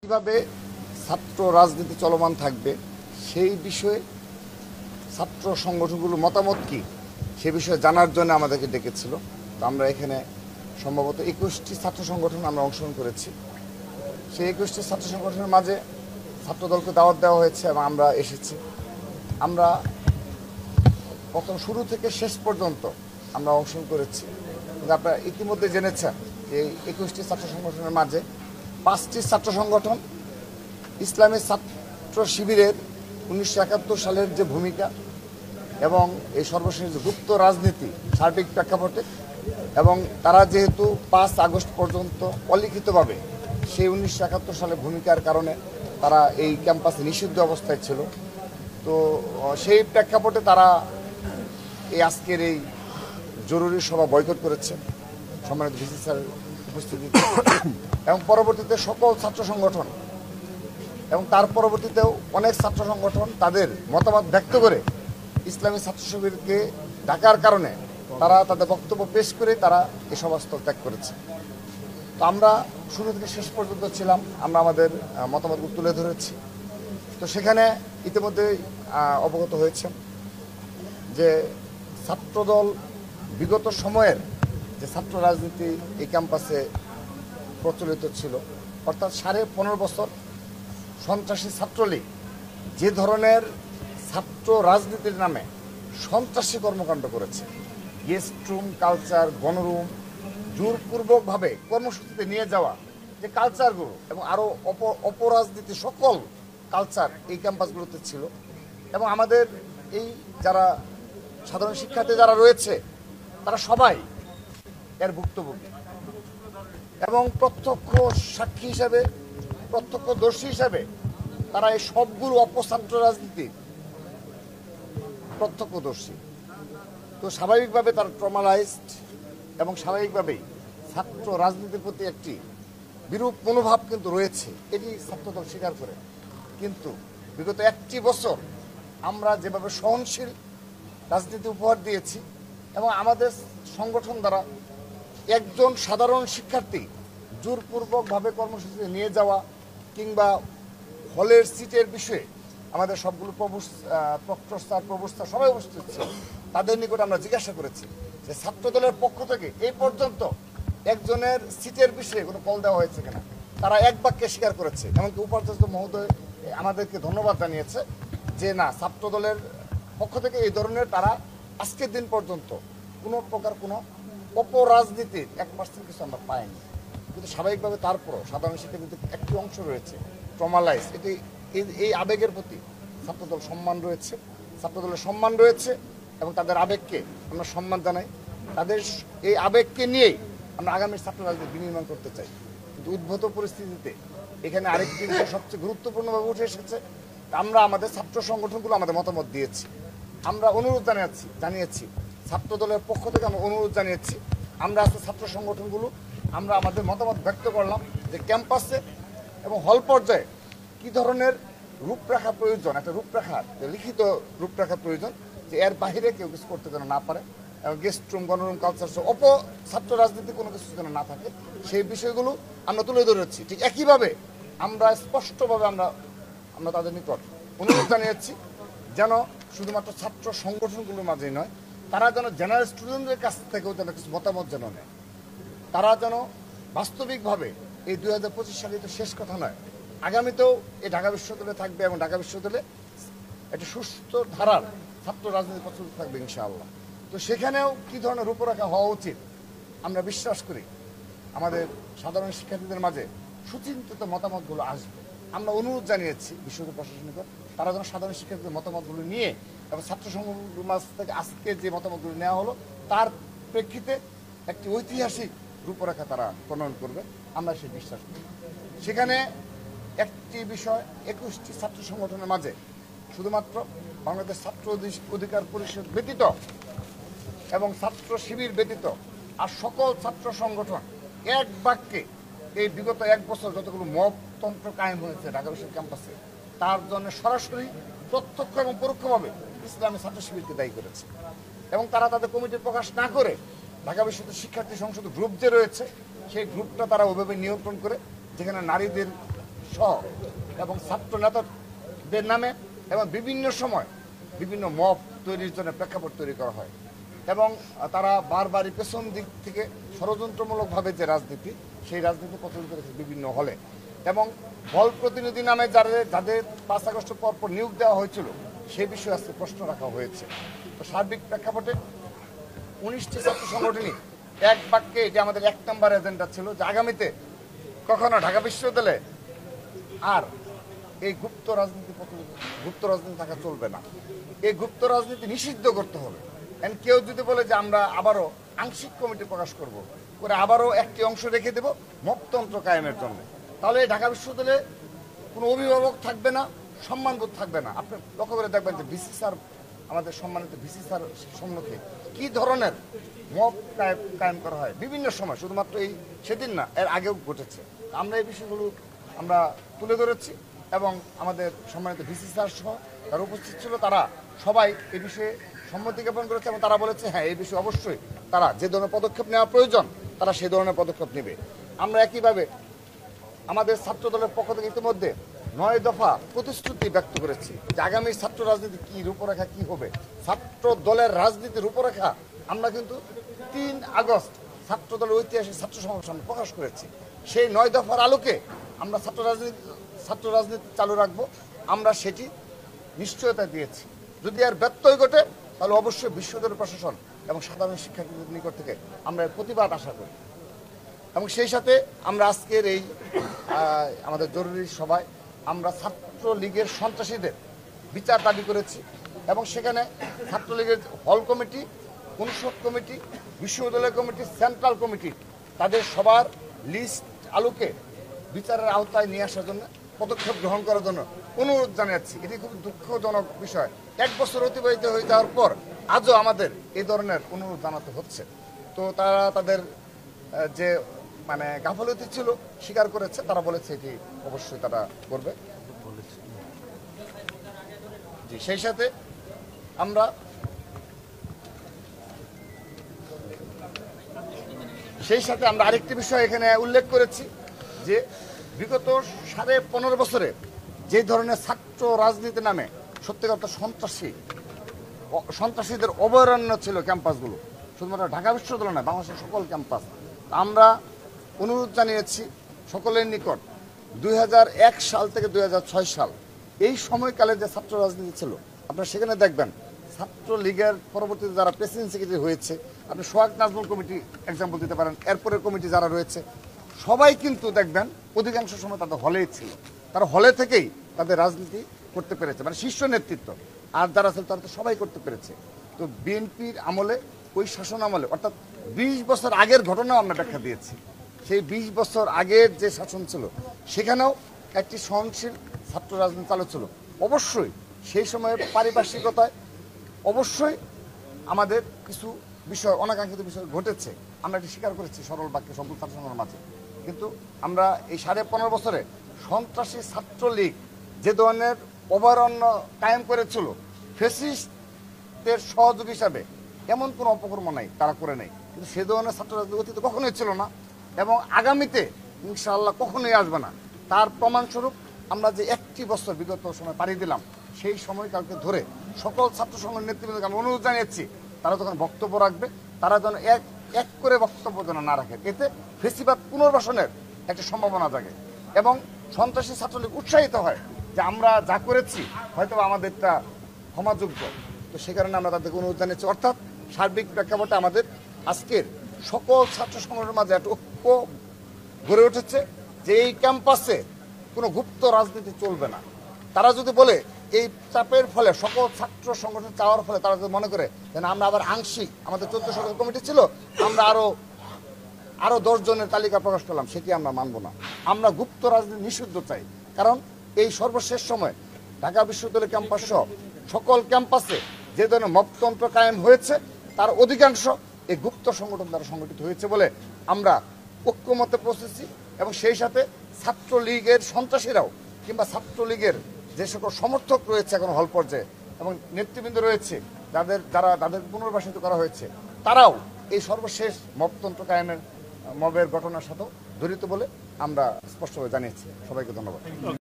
কিভাবে ছাত্র রাজনীতি চলমান থাকবে সেই বিষয়ে ছাত্র সংগঠনগুলোর মতামত কি সে বিষয়ে জানার জন্য আমাদেরকে ডেকেছিল। তো আমরা এখানে সম্ভবত 21টি ছাত্র সংগঠন আমরা অংশগ্রহণ করেছি। সেই 21টি ছাত্র সংগঠনের মাঝে ছাত্রদলকে দাওয়াত দেওয়া হয়েছে এবং আমরা এসেছি। আমরা প্রথম শুরু থেকে শেষ পর্যন্ত আমরা অংশগ্রহণ করেছি। কিন্তু আপনারা ইতিমধ্যে জেনেছেন যে 21টি ছাত্র সংগঠনের মাঝে 5টি ছাত্র সংগঠন ইসলামী ছাত্র শিবিরের 1971 সালের যে ভূমিকা এবং এই সর্বশেষ গুপ্ত রাজনীতি সার্বিক প্রেক্ষাপটে এবং তারা যেহেতু 5 আগস্ট পর্যন্ত অলিখিতভাবে সেই 1971 সালের ভূমিকার কারণে তারা এই ক্যাম্পাসে নিষিদ্ধ অবস্থায় ছিল, তো সেই প্রেক্ষাপটে তারা এই আজকের এই জরুরি সভা বয়কট করেছে সম্মানিত ভিসি স্যার উপস্থিতিতে এবং পরবর্তীতে সকল ছাত্র সংগঠন এবং তার পরবর্তীতেও অনেক ছাত্র সংগঠন তাদের মতামত ব্যক্ত করে ইসলামী ছাত্র শিবিরকে ডাকার কারণে তারা তাদের বক্তব্য পেশ করে তারা এই সভাস্থল ত্যাগ করেছে। তো আমরা শুরু থেকে শেষ পর্যন্ত ছিলাম, আমরা আমাদের মতামতগুলো তুলে ধরেছি। তো সেখানে ইতিমধ্যে অবগত হয়েছে যে ছাত্রদল বিগত সময়ের যে ছাত্র রাজনীতি এই ক্যাম্পাসে প্রচলিত ছিল, অর্থাৎ 15.5 বছর সন্ত্রাসী ছাত্রলীগ যে ধরনের ছাত্র রাজনীতির নামে সন্ত্রাসী কর্মকাণ্ড করেছে, গেস্ট রুম কালচার, গণরুম, জোরপূর্বকভাবে কর্মসূচিতে নিয়ে যাওয়া যে কালচারগুলো এবং আরও অপরাজনীতি সকল কালচার এই ক্যাম্পাসগুলোতে ছিল এবং আমাদের এই যারা সাধারণ শিক্ষার্থী যারা রয়েছে তারা সবাই এর ভুক্তভোগী এবং প্রত্যক্ষ সাক্ষী হিসাবে প্রত্যক্ষদর্শী হিসাবে তারা এই সবগুলো অপছাত্র রাজনীতির প্রত্যক্ষদর্শী। তো স্বাভাবিকভাবে তারা ট্রমালাইজড এবং স্বাভাবিকভাবেই ছাত্র রাজনীতির প্রতি একটি বিরূপ মনোভাব কিন্তু রয়েছে, এটি ছাত্রদল স্বীকার করে। কিন্তু বিগত 1টি বছর আমরা যেভাবে সহনশীল রাজনীতি উপহার দিয়েছি এবং আমাদের সংগঠন দ্বারা একজন সাধারণ শিক্ষার্থী জোরপূর্বকভাবে কর্মসূচিতে নিয়ে যাওয়া কিংবা হলের সিটের বিষয়ে আমাদের সবগুলো প্রক্টর স্যার প্রভোস্ট সবাই উপস্থিত ছিল, তাদের নিকট আমরা জিজ্ঞাসা করেছি যে ছাত্রদলের পক্ষ থেকে এই পর্যন্ত একজনের সিটের বিষয়ে কোনো কল দেওয়া হয়েছে কিনা। তারা এক বাক্যে স্বীকার করেছে, এমনকি উপাচার্য মহোদয় আমাদেরকে ধন্যবাদ জানিয়েছে যে না, ছাত্রদলের পক্ষ থেকে এই ধরনের তারা আজকের দিন পর্যন্ত কোনো প্রকার কোনো অপরাজনীতির 1% কিছু আমরা পাইনি। কিন্তু স্বাভাবিকভাবে তারপরও সাধারণ শিক্ষার্থীদের একটি অংশ রয়েছে ট্রমালাইজ, এটি এই আবেগের প্রতি ছাত্রদল সম্মান রয়েছে, ছাত্রদলের সম্মান রয়েছে এবং তাদের আবেগকে আমরা সম্মান জানাই। তাদের এই আবেগকে নিয়েই আমরা আগামী ছাত্র রাজনীতি বিনির্মাণ করতে চাই। কিন্তু উদ্ভূত পরিস্থিতিতে এখানে আরেকটি বিষয় সবচেয়ে গুরুত্বপূর্ণভাবে উঠে এসেছে। আমরা আমাদের ছাত্র সংগঠনগুলো আমাদের মতামত দিয়েছি, আমরা অনুরোধ জানিয়েছি ছাত্রদলের পক্ষ থেকে আমরা অনুরোধ জানিয়েছি, আমরা আজকে ছাত্র সংগঠনগুলো আমরা আমাদের মতামত ব্যক্ত করলাম যে ক্যাম্পাসে এবং হল পর্যায়ে কী ধরনের রূপরেখা প্রয়োজন, একটা রূপরেখা লিখিত রূপরেখা প্রয়োজন যে এর বাহিরে কেউ কিছু করতে যেন না পারে এবং গেস্ট রুম গণরুম কালচার ছাত্র রাজনীতি কোনো কিছু যেন না থাকে, সেই বিষয়গুলো আমরা তুলে ধরেছি। ঠিক একইভাবে আমরা স্পষ্টভাবে আমরা তাদের নিকট অনুরোধ জানিয়েছি যেন শুধুমাত্র ছাত্র সংগঠনগুলোর মাঝেই নয়, তারা যেন জেনারেল স্টুডেন্টদের কাছ থেকেও যেন কিছু মতামত যেন নেয়, তারা যেন বাস্তবিকভাবে এই 2025 সালে তো শেষ কথা নয়, আগামীতেও এই ঢাকা বিশ্ববিদ্যালয়ে থাকবে এবং ঢাকা বিশ্ববিদ্যালয়ে একটা সুস্থ ধারার ছাত্র রাজনীতি প্রচলিত থাকবে ইনশাআল্লাহ। তো সেখানেও কী ধরনের রূপরেখা হওয়া উচিত আমরা বিশ্বাস করি আমাদের সাধারণ শিক্ষার্থীদের মাঝে সুচিন্তিত মতামতগুলো আসবে। আমরা অনুরোধ জানিয়েছি বিশ্ববিদ্যালয় প্রশাসনিক তারা যেন সাধারণ শিক্ষার্থীদের মতামতগুলো নিয়ে এবং ছাত্র সংগঠন মাঝ থেকে আজকে যে মতামতগুলো নেওয়া হলো তার প্রেক্ষিতে একটি ঐতিহাসিক রূপরেখা তারা প্রণয়ন করবে, আমরা সেই বিশ্বাস করি। সেখানে একটি বিষয় 21টি ছাত্র সংগঠনের মাঝে শুধুমাত্র বাংলাদেশ ছাত্র অধিকার পরিষদ ব্যতীত এবং ছাত্র শিবির ব্যতীত আর সকল ছাত্র সংগঠন এক বাক্যে এই বিগত 1 বছর যতগুলো মবতন্ত্র কায়েম হয়েছে ঢাকা বিশ্ববিদ্যালয় ক্যাম্পাসে তার জন্য সরাসরি প্রত্যক্ষ এবং পরোক্ষভাবে ইসলামী ছাত্র শিবিরকে দায়ী করেছে এবং তারা তাদের কমিটি প্রকাশ না করে ঢাকা বিশ্ববিদ্যালয় শিক্ষার্থী সংসদ গ্রুপ যে রয়েছে সেই গ্রুপটা তারা ওইভাবে নিয়ন্ত্রণ করে যেখানে নারীদের সহ এবং ছাত্র নেতাদের নামে এবং বিভিন্ন সময় বিভিন্ন মব তৈরির জন্য প্রেক্ষাপট তৈরি করা হয় এবং তারা বারবারই পেছন দিক থেকে ষড়যন্ত্রমূলকভাবে যে রাজনীতি সেই রাজনীতি প্রচলিত করেছে বিভিন্ন হলে এবং হল প্রতিনিধি নামে যাদের 5 আগস্ট পর নিয়োগ দেওয়া হয়েছিল সেই বিষয়ে আজকে প্রশ্ন রাখা হয়েছে। তো সার্বিক প্রেক্ষাপটে 19টি ছাত্র সংগঠনই এক বাক্যে এটি আমাদের 1 নম্বর এজেন্ডা ছিল যে আগামীতে কখনো ঢাকা বিশ্ববিদ্যালয়ে আর এই গুপ্ত রাজনীতি থাকা চলবে না। এই গুপ্ত রাজনীতি নিষিদ্ধ করতে হবে। কেউ যদি বলে যে আমরা আবারও আংশিক কমিটি প্রকাশ করব করে আবারও একটি অংশ রেখে দেব মপতন্ত্র কায়েমের জন্য, তাহলে ঢাকা বিশ্ববিদ্যালয়ে কোনো অভিভাবক থাকবে না, সম্মানবোধ থাকবে না। আপনি লক্ষ্য করে দেখবেন যে ভিসি স্যার, আমাদের সম্মানিত ভিসি স্যার সম্মুখে কি ধরনের মব কায়েম করা হয় বিভিন্ন সময়, শুধুমাত্র এই সেদিন না, এর আগেও ঘটেছে। আমরা এই বিষয়গুলো আমরা তুলে ধরেছি এবং আমাদের সম্মানিত ভিসি স্যার সহ যারা উপস্থিত ছিল তারা সবাই এই বিষয়ে সম্মতি জ্ঞাপন করেছে এবং তারা বলেছে হ্যাঁ এই বিষয়ে অবশ্যই তারা যে ধরনের পদক্ষেপ নেওয়া প্রয়োজন তারা সেই ধরনের পদক্ষেপ নেবে। আমরা একইভাবে আমাদের ছাত্র দলের পক্ষ থেকে ইতিমধ্যে 9 দফা প্রতিশ্রুতি ব্যক্ত করেছি যে আগামী ছাত্র রাজনীতি কি রূপরেখা কি হবে, ছাত্র দলের রাজনীতির রূপরেখা আমরা কিন্তু 3 আগস্ট ছাত্র দলের ঐতিহাসিক ছাত্র সমাবেশ প্রকাশ করেছি। সেই 9 দফার আলোকে আমরা ছাত্র রাজনীতি চালু রাখবো, আমরা সেটি নিশ্চয়তা দিয়েছি। যদি আর ব্যত্যয় ঘটে তাহলে অবশ্যই বিশ্ববিদ্যালয় প্রশাসন এবং সাধারণ শিক্ষার্থীদের নিকট থেকে আমরা প্রতিবাদ আশা করি। এবং সেই সাথে আমরা আজকের এই আমাদের জরুরি সভায় আমরা ছাত্রলীগের সন্ত্রাসীদের বিচার দাবি করেছি এবং সেখানে ছাত্রলীগের হল কমিটি, অনুষদ কমিটি, বিশ্ববিদ্যালয় কমিটি, সেন্ট্রাল কমিটি তাদের সবার লিস্ট আলোকে বিচারের আওতায় নিয়ে আসার জন্য পদক্ষেপ গ্রহণ করার জন্য অনুরোধ জানাচ্ছি। এটি খুব দুঃখজনক বিষয়। 1 বছর অতিবাহিত হয়ে যাওয়ার পর আজও আমাদের এই ধরনের অনুরোধ জানাতে হচ্ছে। তো তারা তাদের যে গাফলতি ছিল স্বীকার করেছে, তারা বলেছে এটি অবশ্যই তারা করবে। জি, সেই সাথে আমরা আরেকটি বিষয় এখানে উল্লেখ করেছি যে বিগত 15.5 বছরে যে ধরনের ছাত্র রাজনীতি নামে সত্যিকার সন্ত্রাসীদের অভয়ারণ্য ছিল ক্যাম্পাসগুলো, শুধুমাত্র ঢাকা বিশ্ববিদ্যালয় নয়, বাংলাদেশের সকল ক্যাম্পাস। আমরা অনুরোধ জানিয়েছি সকলের নিকট 2001 সাল থেকে 2006 সাল এই সময়কালে যে ছাত্র রাজনীতি ছিল আপনারা সেখানে দেখবেন ছাত্রলীগের পরবর্তীতে যারা প্রেসিডেন্ট সেক্রেটারি হয়েছে, আপনি সোহাগ নাজমুল কমিটি এক্সাম্পল দিতে পারেন, এরপরের কমিটি যারা রয়েছে সবাই কিন্তু দেখবেন অধিকাংশ সময় তাদের হলেই ছিল, তারা হলে থেকেই তাদের রাজনীতি করতে পেরেছে, শীর্ষ নেতৃত্ব। আর যারা ছিল তারা তো সবাই করতে পেরেছে। তো বিএনপির আমলে, ওই শাসন আমলে, অর্থাৎ 20 বছর আগের ঘটনাও আমরা ব্যাখ্যা দিয়েছি। সেই 20 বছর আগের যে শাসন ছিল সেখানেও একটি সহনশীল ছাত্র রাজনীতি চালু ছিল। অবশ্যই সেই সময়ে পারিপার্শ্বিকতায় অবশ্যই আমাদের কিছু বিষয়, অনাকাঙ্ক্ষিত বিষয় ঘটেছে, আমরা এটি স্বীকার করেছি সরল বাক্যে সকল ছাত্র সংগঠনের মাঝে। কিন্তু আমরা এই 15.5 বছরে সন্ত্রাসী ছাত্রলীগ যে ধরনের অভয়ারণ্য কায়েম করেছিল, ফ্যাসিস্টদের সহযোগী হিসাবে এমন কোনো অপকর্ম নাই তারা করে নেই। কিন্তু সে ধরনের ছাত্র রাজনীতি অতীতে কখনোই ছিল না এবং আগামীতে ইনশাআল্লাহ কখনোই আসবে না। তার প্রমাণস্বরূপ আমরা যে 1টি বছর বিগত সময় পাড়ি দিলাম, সেই সময়কালকে ধরে সকল ছাত্র সংগঠনের নেতৃবৃন্দকে আমি অনুরোধ জানিয়েছি তারা যখন বক্তব্য রাখবে তারা যেন এক করে বক্তব্য যেন না রাখে, এতে ফেসিবাদ পুনর্বাসনের একটা সম্ভাবনা জাগে এবং সন্ত্রাসী ছাত্রলীগ উৎসাহিত হয় যে আমরা যা করেছি হয়তো আমাদেরটা ক্ষমাযোগ্য। তো সে কারণে আমরা তাদেরকে অনুরোধ জানিয়েছি। অর্থাৎ সার্বিক প্রেক্ষাপটে আমাদের আজকের সকল ছাত্র সংগঠনের মাঝে একটা ঐক্য গড়ে উঠেছে যে এই ক্যাম্পাসে কোনো গুপ্ত রাজনীতি চলবে না। তারা যদি বলে এই চাপের ফলে সকল ছাত্র সংগঠন চাওয়ার ফলে তারা যদি মনে করে যেন আমরা আবার আংশিক, আমাদের 14 সদস্য কমিটি ছিল, আমরা আরো 10 জনের তালিকা প্রকাশ করলাম, সেটি আমরা মানব না। আমরা গুপ্ত রাজনীতি নিষিদ্ধ চাই। কারণ এই সর্বশেষ সময় ঢাকা বিশ্ববিদ্যালয় ক্যাম্পাস সহ সকল ক্যাম্পাসে যে ধরনের মপতন্ত্র কায়েম হয়েছে তার অধিকাংশ এই গুপ্ত সংগঠন দ্বারা সংগঠিত হয়েছে বলে আমরা ঐক্যমতে পৌঁছেছি। এবং সেই সাথে ছাত্রলীগের সন্ত্রাসীরাও কিংবা ছাত্রলীগের যে সকল সমর্থক রয়েছে এখন হল পর্যায়ে এবং নেতৃবৃন্দ রয়েছে যাদের পুনর্বাসিত করা হয়েছে, তারাও এই সর্বশেষ মপতন্ত্র কায়েমের মবের ঘটনার সাথেও জড়িত বলে আমরা স্পষ্টভাবে জানিয়েছি। সবাইকে ধন্যবাদ।